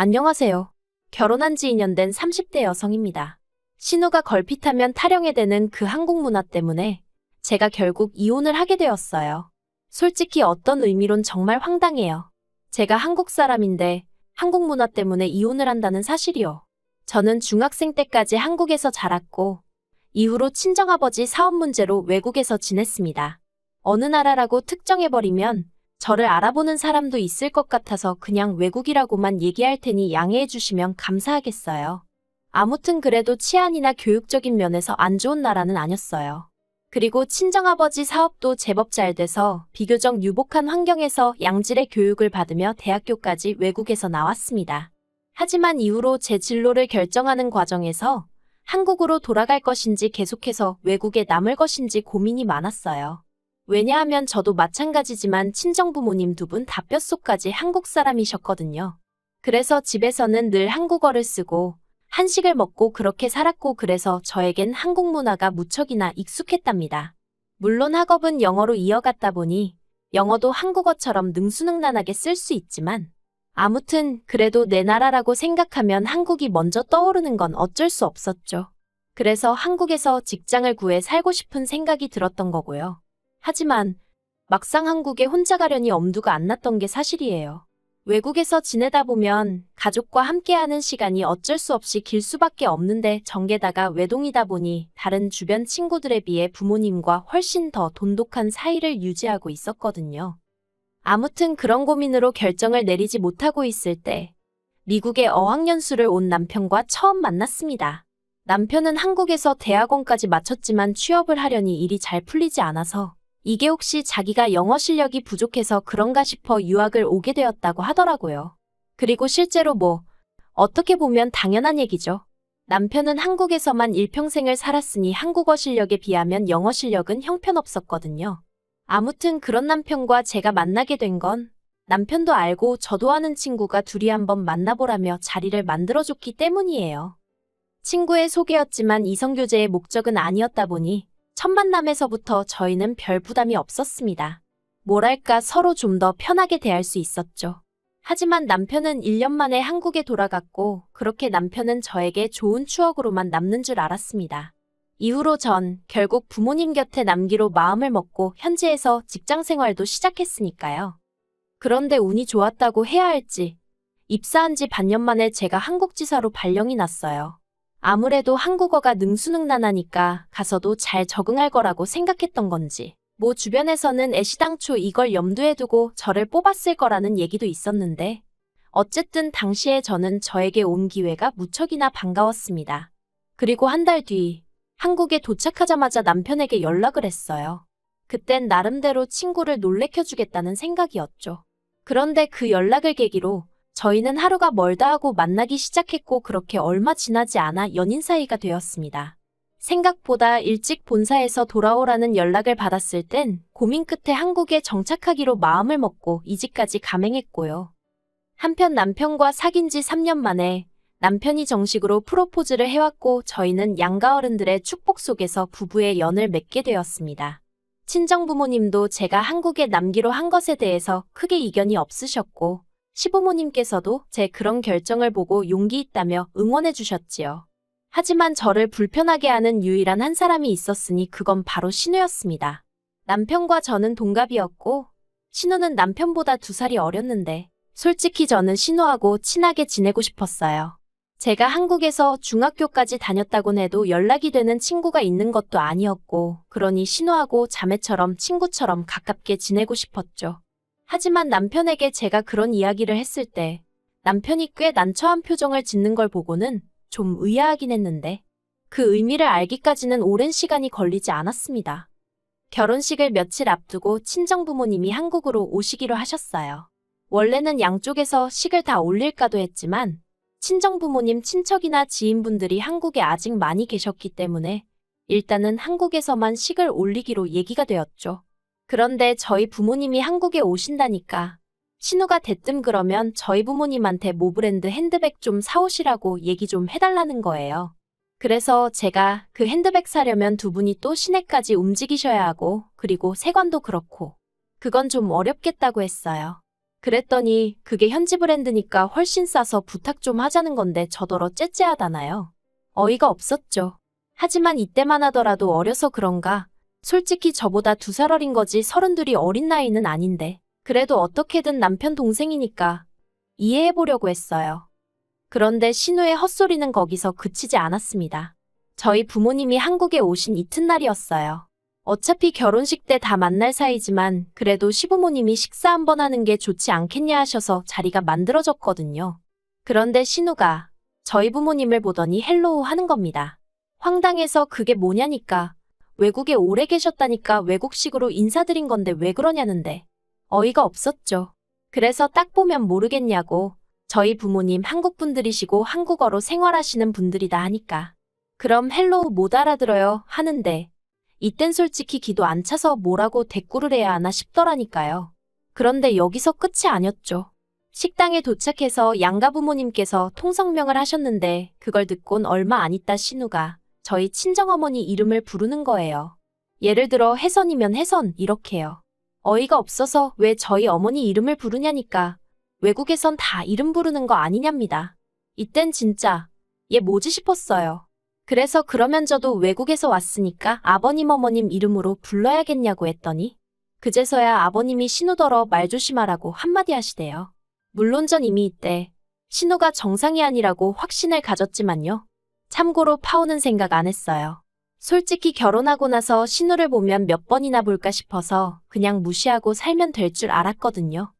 안녕하세요. 결혼한 지 2년 된 30대 여성입니다. 신우가 걸핏하면 타령에 대는 그 한국 문화 때문에 제가 결국 이혼을 하게 되었어요. 솔직히 어떤 의미론 정말 황당해요. 제가 한국 사람인데 한국 문화 때문에 이혼을 한다는 사실이요. 저는 중학생 때까지 한국에서 자랐고 이후로 친정아버지 사업 문제로 외국에서 지냈습니다. 어느 나라라고 특정해버리면 저를 알아보는 사람도 있을 것 같아서 그냥 외국이라고만 얘기할 테니 양해해 주시면 감사하겠어요. 아무튼 그래도 치안이나 교육적인 면에서 안 좋은 나라는 아니었어요. 그리고 친정아버지 사업도 제법 잘 돼서 비교적 유복한 환경에서 양질의 교육을 받으며 대학교까지 외국에서 나왔습니다. 하지만 이후로 제 진로를 결정하는 과정에서 한국으로 돌아갈 것인지 계속해서 외국에 남을 것인지 고민이 많았어요. 왜냐하면 저도 마찬가지지만 친정부모님 두 분 다 뼛속까지 한국 사람이셨거든요. 그래서 집에서는 늘 한국어를 쓰고 한식을 먹고 그렇게 살았고 그래서 저에겐 한국 문화가 무척이나 익숙했답니다. 물론 학업은 영어로 이어갔다 보니 영어도 한국어처럼 능수능란하게 쓸 수 있지만 아무튼 그래도 내 나라라고 생각하면 한국이 먼저 떠오르는 건 어쩔 수 없었죠. 그래서 한국에서 직장을 구해 살고 싶은 생각이 들었던 거고요. 하지만 막상 한국에 혼자 가려니 엄두가 안 났던 게 사실이에요. 외국에서 지내다 보면 가족과 함께하는 시간이 어쩔 수 없이 길 수밖에 없는데 정게다가 외동이다 보니 다른 주변 친구들에 비해 부모님과 훨씬 더 돈독한 사이를 유지하고 있었거든요. 아무튼 그런 고민으로 결정을 내리지 못하고 있을 때 미국에 어학연수를 온 남편과 처음 만났습니다. 남편은 한국에서 대학원까지 마쳤지만 취업을 하려니 일이 잘 풀리지 않아서 이게 혹시 자기가 영어 실력이 부족해서 그런가 싶어 유학을 오게 되었다고 하더라고요. 그리고 실제로 어떻게 보면 당연한 얘기죠. 남편은 한국에서만 일평생을 살았으니 한국어 실력에 비하면 영어 실력은 형편없었거든요. 아무튼 그런 남편과 제가 만나게 된 건 남편도 알고 저도 아는 친구가 둘이 한번 만나보라며 자리를 만들어줬기 때문이에요. 친구의 소개였지만 이성교제의 목적은 아니었다 보니 첫 만남에서부터 저희는 별 부담이 없었습니다. 뭐랄까 서로 좀 더 편하게 대할 수 있었죠. 하지만 남편은 1년 만에 한국에 돌아갔고 그렇게 남편은 저에게 좋은 추억으로만 남는 줄 알았습니다. 이후로 전 결국 부모님 곁에 남기로 마음을 먹고 현지에서 직장 생활도 시작했으니까요. 그런데 운이 좋았다고 해야 할지 입사한 지 반년 만에 제가 한국지사로 발령이 났어요. 아무래도 한국어가 능수능란하니까 가서도 잘 적응할 거라고 생각했던 건지 주변에서는 애시당초 이걸 염두에 두고 저를 뽑았을 거라는 얘기도 있었는데 어쨌든 당시에 저는 저에게 온 기회가 무척이나 반가웠습니다. 그리고 한 달 뒤 한국에 도착하자마자 남편에게 연락을 했어요. 그땐 나름대로 친구를 놀래켜주겠다는 생각이었죠. 그런데 그 연락을 계기로 저희는 하루가 멀다 하고 만나기 시작했고 그렇게 얼마 지나지 않아 연인 사이가 되었습니다. 생각보다 일찍 본사에서 돌아오라는 연락을 받았을 땐 고민 끝에 한국에 정착하기로 마음을 먹고 이직까지 감행했고요. 한편 남편과 사귄 지 3년 만에 남편이 정식으로 프로포즈를 해왔고 저희는 양가 어른들의 축복 속에서 부부의 연을 맺게 되었습니다. 친정부모님도 제가 한국에 남기로 한 것에 대해서 크게 이견이 없으셨고 시부모님께서도 제 그런 결정을 보고 용기 있다며 응원해 주셨지요. 하지만 저를 불편하게 하는 유일한 한 사람이 있었으니 그건 바로 신우였습니다. 남편과 저는 동갑이었고 신우는 남편보다 2살이 어렸는데 솔직히 저는 신우하고 친하게 지내고 싶었어요. 제가 한국에서 중학교까지 다녔다곤 해도 연락이 되는 친구가 있는 것도 아니었고 그러니 신우하고 자매처럼 친구처럼 가깝게 지내고 싶었죠. 하지만 남편에게 제가 그런 이야기를 했을 때 남편이 꽤 난처한 표정을 짓는 걸 보고는 좀 의아하긴 했는데 그 의미를 알기까지는 오랜 시간이 걸리지 않았습니다. 결혼식을 며칠 앞두고 친정부모님이 한국으로 오시기로 하셨어요. 원래는 양쪽에서 식을 다 올릴까도 했지만 친정부모님 친척이나 지인분들이 한국에 아직 많이 계셨기 때문에 일단은 한국에서만 식을 올리기로 얘기가 되었죠. 그런데 저희 부모님이 한국에 오신다니까 신우가 대뜸 그러면 저희 부모님한테 모브랜드 핸드백 좀 사오시라고 얘기 좀 해달라는 거예요. 그래서 제가 그 핸드백 사려면 두 분이 또 시내까지 움직이셔야 하고 그리고 세관도 그렇고 그건 좀 어렵겠다고 했어요. 그랬더니 그게 현지 브랜드니까 훨씬 싸서 부탁 좀 하자는 건데 저더러 째째하다나요. 어이가 없었죠. 하지만 이때만 하더라도 어려서 그런가. 솔직히 저보다 2살 어린 거지 32이 어린 나이는 아닌데. 그래도 어떻게든 남편 동생이니까 이해해보려고 했어요. 그런데 신우의 헛소리는 거기서 그치지 않았습니다. 저희 부모님이 한국에 오신 이튿날이었어요. 어차피 결혼식 때 다 만날 사이지만 그래도 시부모님이 식사 한번 하는 게 좋지 않겠냐 하셔서 자리가 만들어졌거든요. 그런데 신우가 저희 부모님을 보더니 헬로우 하는 겁니다. 황당해서 그게 뭐냐니까. 외국에 오래 계셨다니까 외국식으로 인사드린 건데 왜 그러냐는데. 어이가 없었죠. 그래서 딱 보면 모르겠냐고. 저희 부모님 한국 분들이시고 한국어로 생활하시는 분들이다 하니까. 그럼 헬로우 못 알아들어요 하는데 이땐 솔직히 기도 안 차서 뭐라고 대꾸를 해야 하나 싶더라니까요. 그런데 여기서 끝이 아니었죠. 식당에 도착해서 양가 부모님께서 통성명을 하셨는데 그걸 듣곤 얼마 안 있다 신우가 저희 친정어머니 이름을 부르는 거예요. 예를 들어 혜선이면 혜선 이렇게요. 어이가 없어서 왜 저희 어머니 이름을 부르냐니까. 외국에선 다 이름 부르는 거 아니냐입니다. 이땐 진짜 얘 뭐지 싶었어요. 그래서 그러면 저도 외국에서 왔으니까 아버님 어머님 이름으로 불러야겠냐고 했더니 그제서야 아버님이 신우더러 말 조심하라고 한마디 하시대요. 물론 전 이미 이때 신우가 정상이 아니라고 확신을 가졌지만요. 참고로 파혼은 생각 안 했어요. 솔직히 결혼하고 나서 신우를 보면 몇 번이나 볼까 싶어서 그냥 무시하고 살면 될 줄 알았거든요.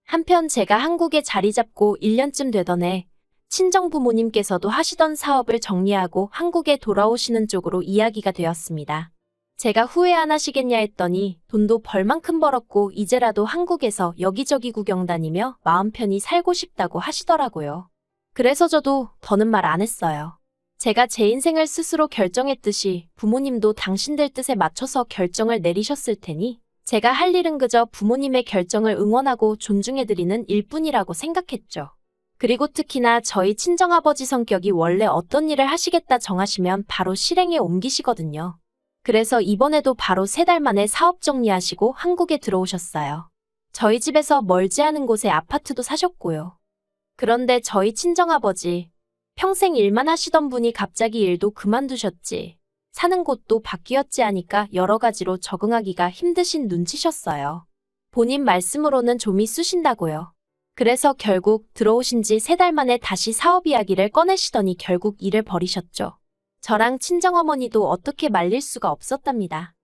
한편 제가 한국에 자리 잡고 1년쯤 되던 해 친정 부모님께서도 하시던 사업을 정리하고 한국에 돌아오시는 쪽으로 이야기가 되었습니다. 제가 후회 안 하시겠냐 했더니 돈도 벌만큼 벌었고 이제라도 한국에서 여기저기 구경 다니며 마음 편히 살고 싶다고 하시더라고요. 그래서 저도 더는 말 안 했어요. 제가 제 인생을 스스로 결정했듯이 부모님도 당신들 뜻에 맞춰서 결정을 내리셨을 테니 제가 할 일은 그저 부모님의 결정을 응원하고 존중해드리는 일뿐이라고 생각했죠. 그리고 특히나 저희 친정아버지 성격이 원래 어떤 일을 하시겠다 정하시면 바로 실행에 옮기시거든요. 그래서 이번에도 바로 3달 만에 사업 정리하시고 한국에 들어오셨어요. 저희 집에서 멀지 않은 곳에 아파트도 사셨고요. 그런데 저희 친정아버지 평생 일만 하시던 분이 갑자기 일도 그만두셨지. 사는 곳도 바뀌었지 하니까 여러 가지로 적응하기가 힘드신 눈치셨어요. 본인 말씀으로는 좀이 쑤신다고요. 그래서 결국 들어오신 지 3달 만에 다시 사업 이야기를 꺼내시더니 결국 일을 버리셨죠. 저랑 친정어머니도 어떻게 말릴 수가 없었답니다.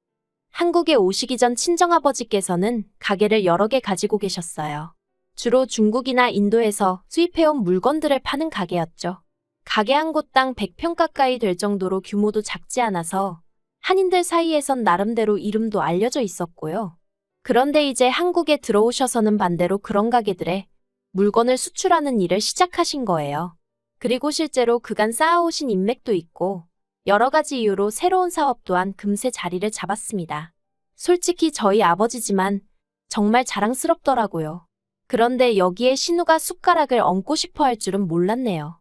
한국에 오시기 전 친정아버지께서는 가게를 여러 개 가지고 계셨어요. 주로 중국이나 인도에서 수입해온 물건들을 파는 가게였죠. 가게 한 곳당 100평 가까이 될 정도로 규모도 작지 않아서 한인들 사이에선 나름대로 이름도 알려져 있었고요. 그런데 이제 한국에 들어오셔서는 반대로 그런 가게들에 물건을 수출하는 일을 시작하신 거예요. 그리고 실제로 그간 쌓아오신 인맥도 있고 여러 가지 이유로 새로운 사업 또한 금세 자리를 잡았습니다. 솔직히 저희 아버지지만 정말 자랑스럽더라고요. 그런데 여기에 신우가 숟가락을 얹고 싶어 할 줄은 몰랐네요.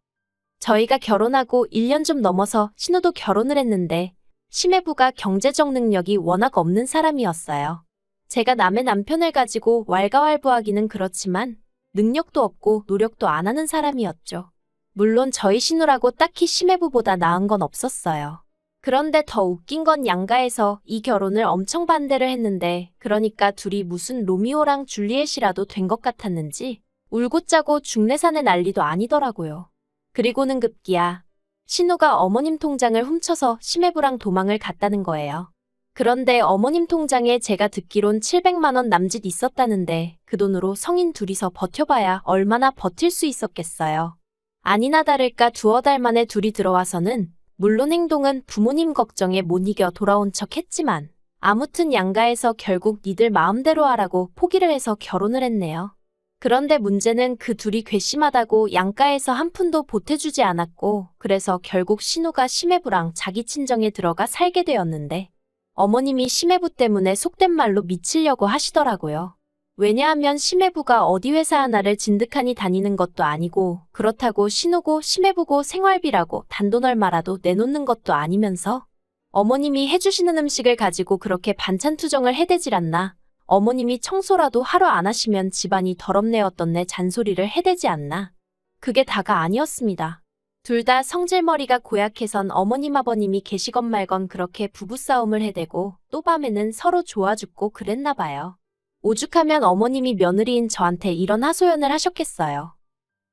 저희가 결혼하고 1년 좀 넘어서 신우도 결혼을 했는데 시매부가 경제적 능력이 워낙 없는 사람이었어요. 제가 남의 남편을 가지고 왈가왈부하기는 그렇지만 능력도 없고 노력도 안 하는 사람이었죠. 물론 저희 신우라고 딱히 시매부보다 나은 건 없었어요. 그런데 더 웃긴 건 양가에서 이 결혼을 엄청 반대를 했는데 그러니까 둘이 무슨 로미오랑 줄리엣이라도 된 것 같았는지 울고 짜고 중내산의 난리도 아니더라고요. 그리고는 급기야 신우가 어머님 통장을 훔쳐서 시매부랑 도망을 갔다는 거예요. 그런데 어머님 통장에 제가 듣기론 700만 원 남짓 있었다는데 그 돈으로 성인 둘이서 버텨봐야 얼마나 버틸 수 있었겠어요. 아니나 다를까 2달 만에 둘이 들어와서는 물론 행동은 부모님 걱정에 못 이겨 돌아온 척 했지만 아무튼 양가에서 결국 니들 마음대로 하라고 포기를 해서 결혼을 했네요. 그런데 문제는 그 둘이 괘씸하다고 양가에서 한 푼도 보태주지 않았고 그래서 결국 신우가 시매부랑 자기 친정에 들어가 살게 되었는데 어머님이 시매부 때문에 속된 말로 미치려고 하시더라고요. 왜냐하면 시매부가 어디 회사 하나를 진득하니 다니는 것도 아니고 그렇다고 신우고 시매부고 생활비라고 단돈 얼마라도 내놓는 것도 아니면서 어머님이 해주시는 음식을 가지고 그렇게 반찬 투정을 해대질 않나 어머님이 청소라도 하루 안 하시면 집안이 더럽네 어떻네 잔소리를 해대지 않나. 그게 다가 아니었습니다. 둘 다 성질머리가 고약해선 어머님 아버님이 계시건 말건 그렇게 부부싸움을 해대고 또 밤에는 서로 좋아 죽고 그랬나 봐요. 오죽하면 어머님이 며느리인 저한테 이런 하소연을 하셨겠어요.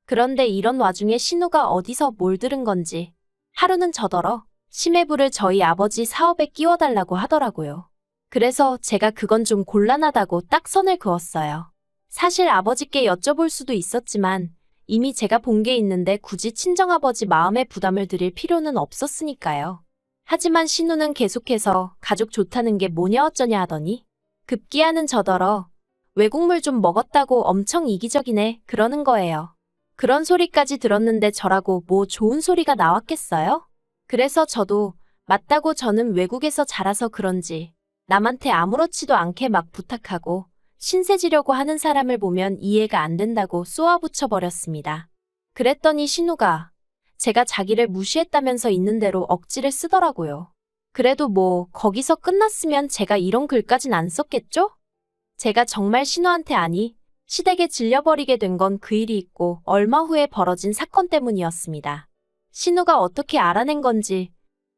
그런데 이런 와중에 신우가 어디서 뭘 들은 건지 하루는 저더러 심해부를 저희 아버지 사업에 끼워달라고 하더라고요. 그래서 제가 그건 좀 곤란하다고 딱 선을 그었어요. 사실 아버지께 여쭤볼 수도 있었지만 이미 제가 본 게 있는데 굳이 친정아버지 마음에 부담을 드릴 필요는 없었으니까요. 하지만 신우는 계속해서 가족 좋다는 게 뭐냐 어쩌냐 하더니 급기야는 저더러 외국물 좀 먹었다고 엄청 이기적이네 그러는 거예요. 그런 소리까지 들었는데 저라고 뭐 좋은 소리가 나왔겠어요? 그래서 저도 맞다고 저는 외국에서 자라서 그런지 남한테 아무렇지도 않게 막 부탁하고 신세지려고 하는 사람을 보면 이해가 안 된다고 쏘아붙여버렸습니다. 그랬더니 신우가 제가 자기를 무시했다면서 있는 대로 억지를 쓰더라고요. 그래도 뭐 거기서 끝났으면 제가 이런 글까진 안 썼겠죠? 제가 정말 신우한테 아니 시댁에 질려버리게 된 건 그 일이 있고 얼마 후에 벌어진 사건 때문이었습니다. 신우가 어떻게 알아낸 건지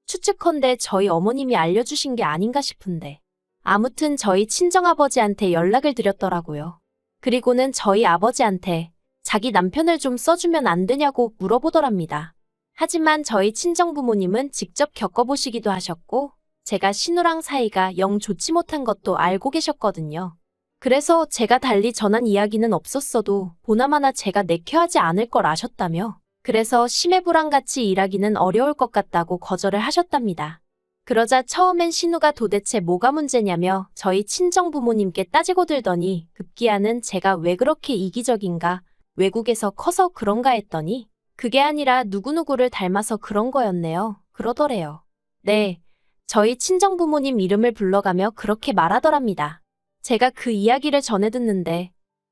추측컨대 저희 어머님이 알려주신 게 아닌가 싶은데 아무튼 저희 친정아버지한테 연락을 드렸더라고요. 그리고는 저희 아버지한테 자기 남편을 좀 써주면 안 되냐고 물어보더랍니다. 하지만 저희 친정부모님은 직접 겪어보시기도 하셨고 제가 신우랑 사이가 영 좋지 못한 것도 알고 계셨거든요. 그래서 제가 달리 전한 이야기는 없었어도 보나마나 제가 내켜하지 않을 걸 아셨다며 그래서 심해부랑 같이 일하기는 어려울 것 같다고 거절을 하셨답니다. 그러자 처음엔 신우가 도대체 뭐가 문제냐며 저희 친정부모님께 따지고 들더니 급기야는 제가 왜 그렇게 이기적인가 외국에서 커서 그런가 했더니 그게 아니라 누구누구를 닮아서 그런 거였네요. 그러더래요. 네, 저희 친정부모님 이름을 불러가며 그렇게 말하더랍니다. 제가 그 이야기를 전해 듣는데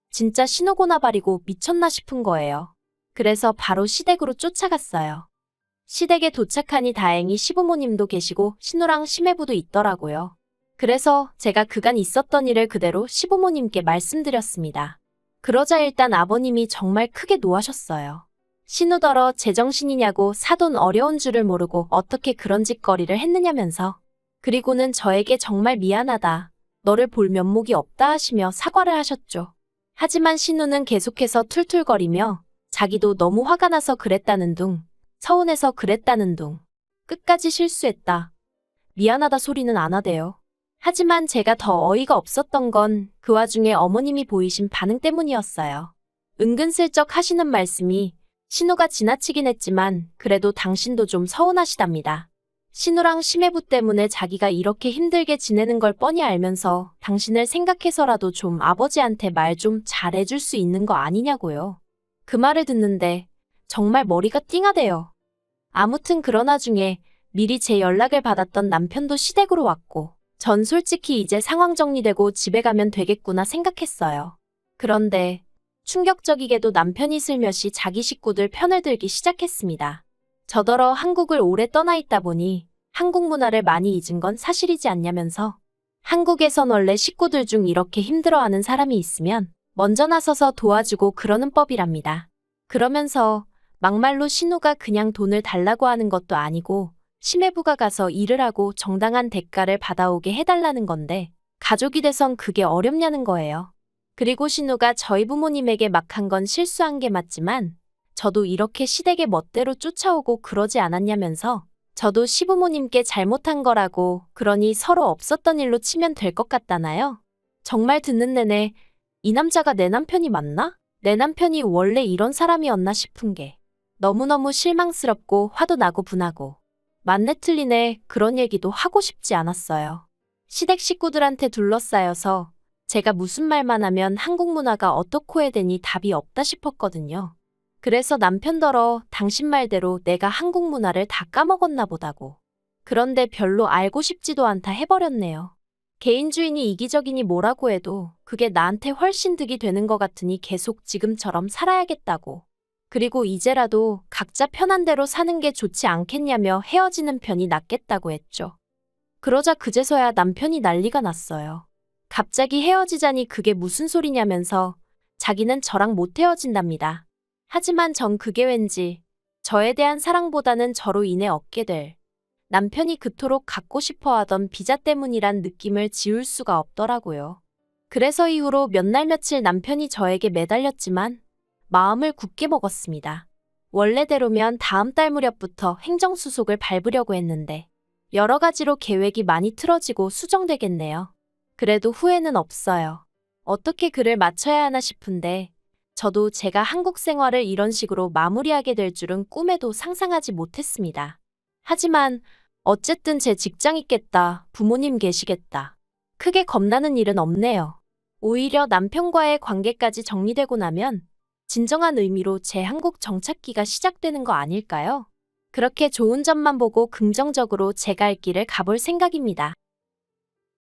진짜 신우고나 바리고 미쳤나 싶은 거예요. 그래서 바로 시댁으로 쫓아갔어요. 시댁에 도착하니 다행히 시부모님도 계시고 신우랑 심해부도 있더라고요. 그래서 제가 그간 있었던 일을 그대로 시부모님께 말씀드렸습니다. 그러자 일단 아버님이 정말 크게 노하셨어요. 신우더러 제정신이냐고 사돈 어려운 줄을 모르고 어떻게 그런 짓거리를 했느냐면서 그리고는 저에게 정말 미안하다. 너를 볼 면목이 없다 하시며 사과를 하셨죠. 하지만 신우는 계속해서 툴툴거리며 자기도 너무 화가 나서 그랬다는 둥 서운해서 그랬다는 둥 끝까지 실수했다. 미안하다 소리는 안 하대요. 하지만 제가 더 어이가 없었던 건 그 와중에 어머님이 보이신 반응 때문이었어요. 은근슬쩍 하시는 말씀이 신우가 지나치긴 했지만 그래도 당신도 좀 서운하시답니다. 신우랑 심해부 때문에 자기가 이렇게 힘들게 지내는 걸 뻔히 알면서 당신을 생각해서라도 좀 아버지한테 말 좀 잘해줄 수 있는 거 아니냐고요. 그 말을 듣는데 정말 머리가 띵하대요. 아무튼 그런 와중에 미리 제 연락을 받았던 남편도 시댁으로 왔고 전 솔직히 이제 상황 정리되고 집에 가면 되겠구나 생각했어요. 그런데 충격적이게도 남편이 슬며시 자기 식구들 편을 들기 시작했습니다. 저더러 한국을 오래 떠나 있다 보니 한국 문화를 많이 잊은 건 사실이지 않냐면서 한국에선 원래 식구들 중 이렇게 힘들어하는 사람이 있으면 먼저 나서서 도와주고 그러는 법이랍니다. 그러면서 막말로 신우가 그냥 돈을 달라고 하는 것도 아니고 심해부가 가서 일을 하고 정당한 대가를 받아오게 해달라는 건데 가족이 돼선 그게 어렵냐는 거예요. 그리고 신우가 저희 부모님에게 막 한 건 실수한 게 맞지만 저도 이렇게 시댁의 멋대로 쫓아오고 그러지 않았냐면서 저도 시부모님께 잘못한 거라고 그러니 서로 없었던 일로 치면 될 것 같다나요? 정말 듣는 내내 이 남자가 내 남편이 맞나? 내 남편이 원래 이런 사람이었나 싶은 게 너무너무 실망스럽고 화도 나고 분하고 맞네 틀리네 그런 얘기도 하고 싶지 않았어요. 시댁 식구들한테 둘러싸여서 제가 무슨 말만 하면 한국 문화가 어떻고 해야 되니 답이 없다 싶었거든요. 그래서 남편더러 당신 말대로 내가 한국 문화를 다 까먹었나 보다고. 그런데 별로 알고 싶지도 않다 해버렸네요. 개인주의니 이기적이니 뭐라고 해도 그게 나한테 훨씬 득이 되는 것 같으니 계속 지금처럼 살아야겠다고. 그리고 이제라도 각자 편한 대로 사는 게 좋지 않겠냐며 헤어지는 편이 낫겠다고 했죠. 그러자 그제서야 남편이 난리가 났어요. 갑자기 헤어지자니 그게 무슨 소리냐면서 자기는 저랑 못 헤어진답니다. 하지만 전 그게 왠지 저에 대한 사랑보다는 저로 인해 얻게 될 남편이 그토록 갖고 싶어 하던 비자 때문이란 느낌을 지울 수가 없더라고요. 그래서 이후로 몇 날 며칠 남편이 저에게 매달렸지만 마음을 굳게 먹었습니다. 원래대로면 다음 달 무렵부터 행정수속을 밟으려고 했는데 여러 가지로 계획이 많이 틀어지고 수정되겠네요. 그래도 후회는 없어요. 어떻게 글을 맞춰야 하나 싶은데 저도 제가 한국 생활을 이런 식으로 마무리하게 될 줄은 꿈에도 상상하지 못했습니다. 하지만 어쨌든 제 직장 있겠다, 부모님 계시겠다. 크게 겁나는 일은 없네요. 오히려 남편과의 관계까지 정리되고 나면 진정한 의미로 제 한국 정착기가 시작되는 거 아닐까요? 그렇게 좋은 점만 보고 긍정적으로 제 갈 길을 가볼 생각입니다.